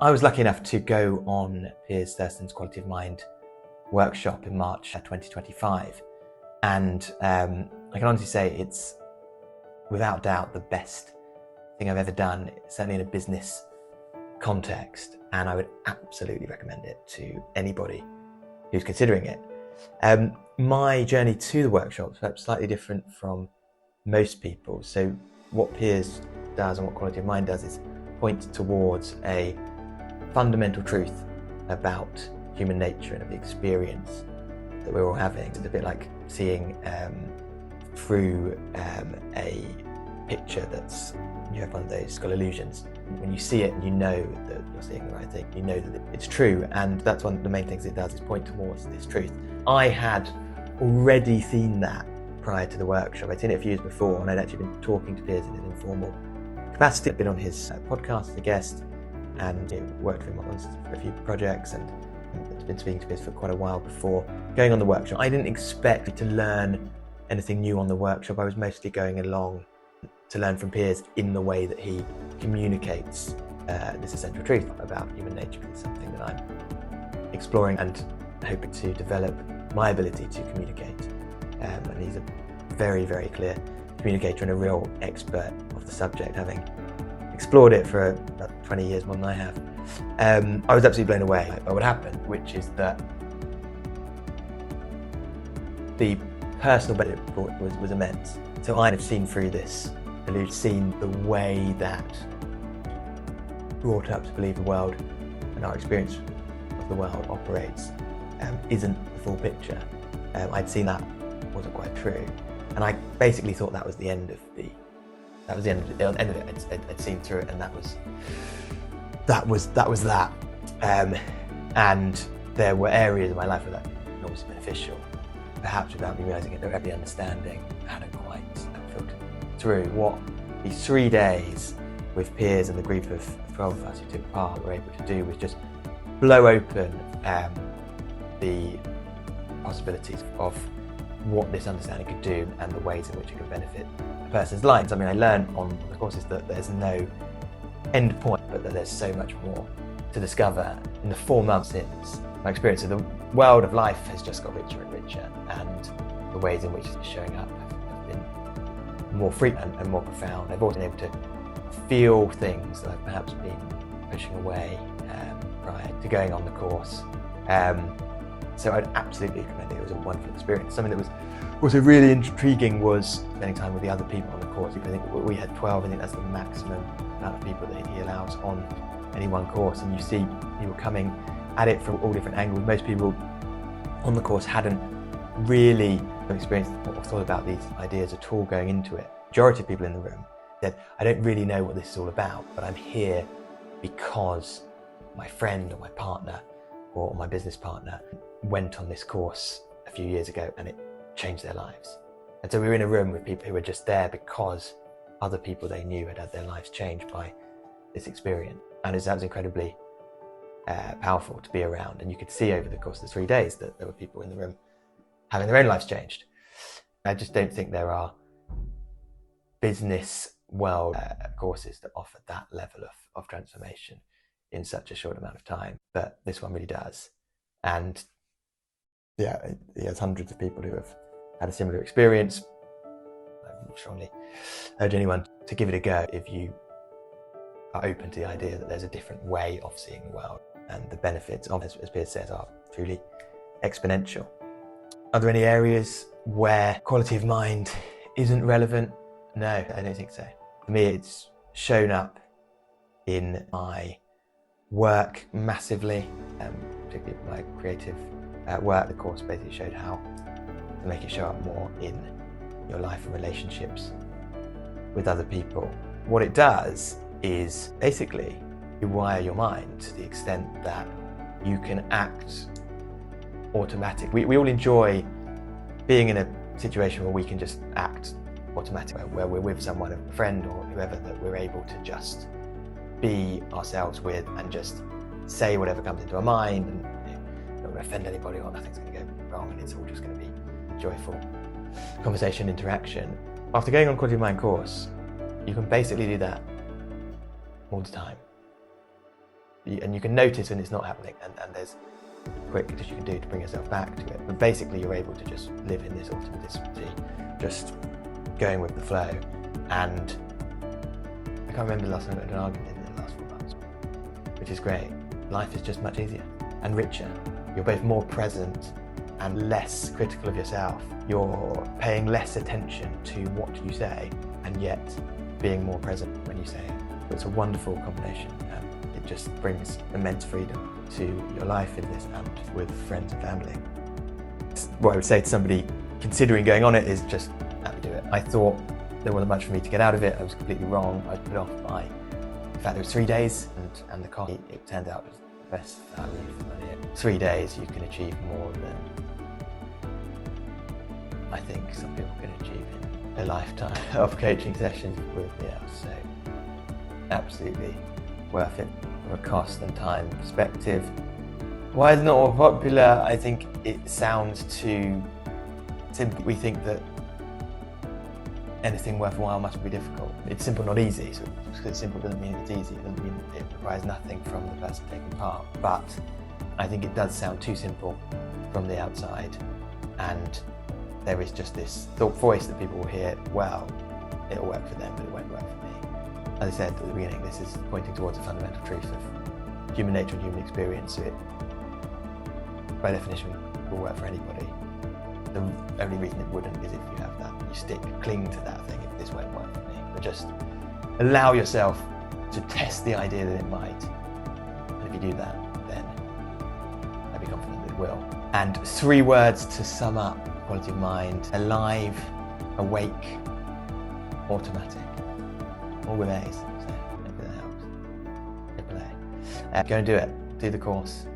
I was lucky enough to go on Piers Thurston's Quality of Mind workshop in March 2025. And I can honestly say it's without doubt the best thing I've ever done, certainly in a business context. And I would absolutely recommend it to anybody who's considering it. My journey to the workshop is perhaps slightly different from most people. So what Piers does and what Quality of Mind does is point towards a fundamental truth about human nature and of the experience that we're all having. It's a bit like seeing through a picture that's, you have one of those got illusions. When you see it, you know that you're seeing the right thing, you know that it's true, and that's one of the main things it does, is point towards this truth. I had already seen that prior to the workshop. I'd seen it a few years before, and I'd actually been talking to Piers in an informal capacity. I'd been on his podcast as a guest, and worked with him on a few projects, and I'd been speaking to Piers for quite a while before going on the workshop. I didn't expect to learn anything new on the workshop. I was mostly going along to learn from Piers in the way that he communicates this essential truth about human nature. It's something that I'm exploring and hoping to develop my ability to communicate. And he's a very, very clear communicator and a real expert of the subject, having explored it for about 20 years more than I have. I was absolutely blown away by what happened, which is that the personal benefit was immense. So I have seen through this illusion, seen the way that brought up to believe the world and our experience of the world operates isn't the full picture. I'd seen that wasn't quite true, and I basically thought that was the end of it. I'd seen through it, and that was that. And there were areas of my life where that was enormously beneficial, perhaps without me realising it, every understanding hadn't quite filtered through. What these 3 days with Piers and the group of 12 of us who took part were able to do was just blow open the possibilities of what this understanding could do and the ways in which it could benefit a person's lives. I mean, I learned on the courses that there's no end point, but that there's so much more to discover. In the 4 months since my experience of the world of life has just got richer and richer, and the ways in which it's showing up have been more frequent and more profound. I've also been able to feel things that I've perhaps been pushing away prior to going on the course. So I'd absolutely recommend it. It was a wonderful experience. Something that was also really intriguing was spending time with the other people on the course. I think we had 12. I think that's the maximum amount of people that he allows on any one course. And you see people coming at it from all different angles. Most people on the course hadn't really experienced or thought about these ideas at all going into it. The majority of people in the room said, I don't really know what this is all about, but I'm here because my friend or my partner or my business partner went on this course a few years ago and it changed their lives. And so we were in a room with people who were just there because other people they knew had had their lives changed by this experience. And that was incredibly powerful to be around. And you could see over the course of the 3 days that there were people in the room having their own lives changed. I just don't think there are business world courses that offer that level of transformation in such a short amount of time, but this one really does. And yeah, there's hundreds of people who have had a similar experience. I would strongly urge anyone to give it a go if you are open to the idea that there's a different way of seeing the world, and the benefits of, as Piers says, are truly exponential. Are there any areas where quality of mind isn't relevant? No, I don't think so. For me, it's shown up in my work massively, particularly my creative work. The course basically showed how to make it show up more in your life and relationships with other people. What it does is basically rewire your mind to the extent that you can act automatically. We all enjoy being in a situation where we can just act automatically, where we're with someone, a friend or whoever, that we're able to just be ourselves with and just say whatever comes into our mind, and not going to offend anybody or nothing's going to go wrong, and it's all just going to be joyful conversation, interaction. After going on Quality of Mind course, you can basically do that all the time. and you can notice when it's not happening, and there's quick that you can do to bring yourself back to it. But basically, you're able to just live in this authenticity, just going with the flow. And I can't remember the last time I got into an argument in the last 4 months, which is great. Life is just much easier and richer. You're both more present and less critical of yourself. You're paying less attention to what you say, and yet being more present when you say it. It's a wonderful combination. It just brings immense freedom to your life in this and with friends and family. What I would say to somebody considering going on it is just do it. I thought there wasn't much for me to get out of it. I was completely wrong. I was put off by the fact it was 3 days and the cost. It turned out it was the best value for money. 3 days you can achieve more than I think some people can achieve in a lifetime of coaching sessions with me. So absolutely worth it from a cost and time perspective. Why is it not more popular? I think it sounds too simple. We think that anything worthwhile must be difficult. It's simple, not easy. So because it's simple doesn't mean it's easy. It doesn't mean it requires nothing from the person taking part. But I think it does sound too simple from the outside, and there is just this thought voice that people will hear, well, it'll work for them, but it won't work for me. As I said at the beginning, this is pointing towards a fundamental truth of human nature and human experience. So it, by definition, will work for anybody. The only reason it wouldn't is if you have that, you cling to that thing, if this won't work for me. But just allow yourself to test the idea that it might. And if you do that, then I'd be confident that it will. And 3 words to sum up quality of mind: alive, awake, automatic. All with A's, so hopefully that helps. Triple A. Go and do it. Do the course.